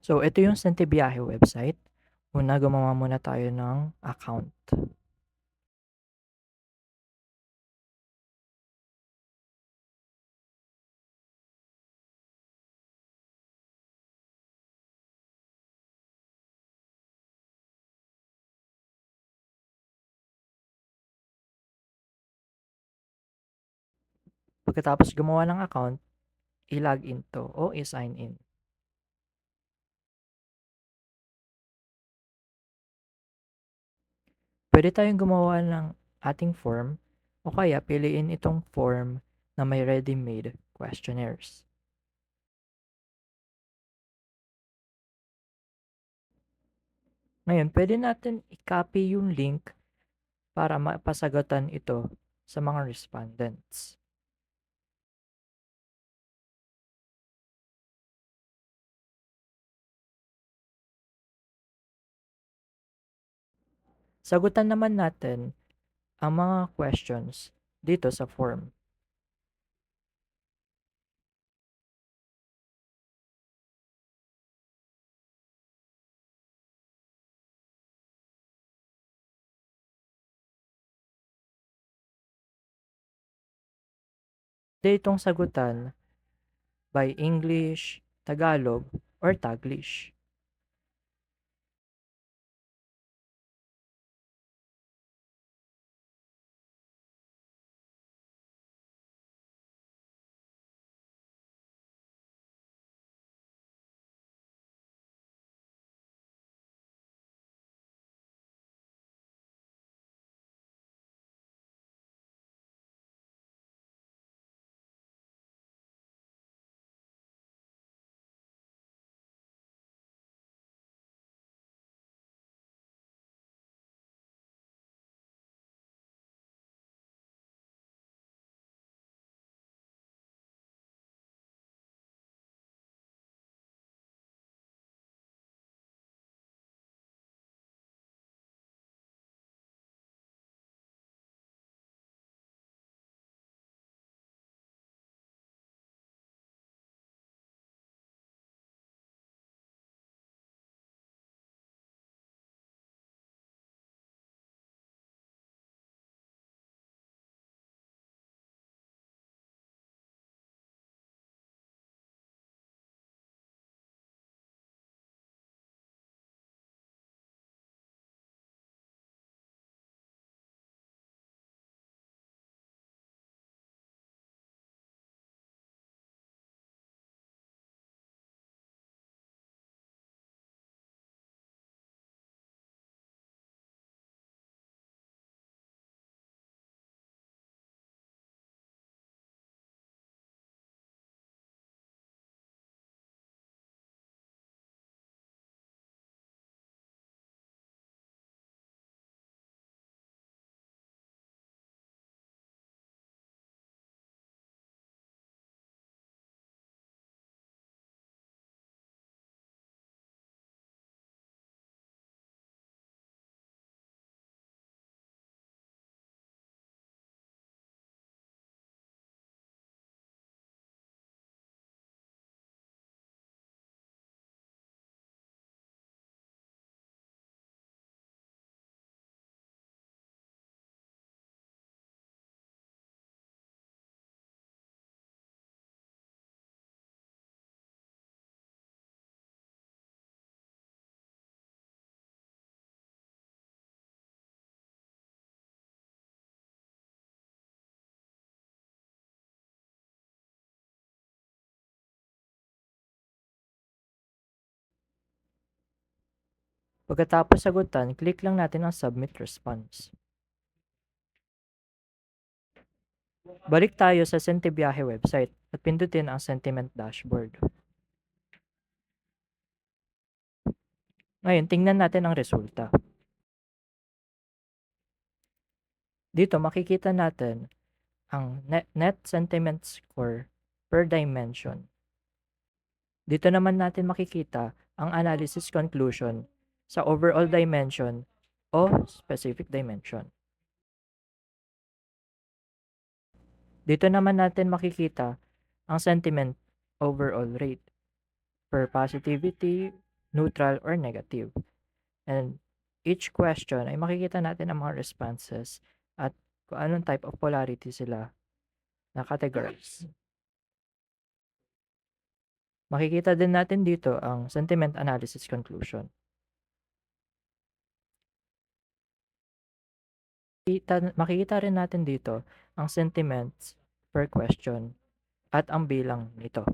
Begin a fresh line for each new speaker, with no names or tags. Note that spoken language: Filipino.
So, ito yung Sentibiyahe website. Una, gumawa muna tayo ng account. Pagkatapos gumawa ng account, i-login to o i-sign in. Pwede tayong gumawa ng ating form o kaya piliin itong form na may ready-made questionnaires. Ngayon, pwede natin i-copy yung link para mapasagutan ito sa mga respondents. Sagutan naman natin ang mga questions dito sa form. Pwede itong sagutan by English, Tagalog, or Taglish. Pagkatapos sagutan, click lang natin ang Submit Response. Balik tayo sa Sentibiyahe website at pindutin ang Sentiment Dashboard. Ngayon, tingnan natin ang resulta. Dito makikita natin ang net sentiment score per dimension. Dito naman natin makikita ang analysis conclusion sa overall dimension o specific dimension. Dito naman natin makikita ang sentiment overall rate per positivity, neutral, or negative. And each question ay makikita natin ang mga responses at kung anong type of polarity sila na-categorize. Makikita din natin dito ang sentiment analysis conclusion. Makikita rin natin dito ang sentiments per question at ang bilang nito.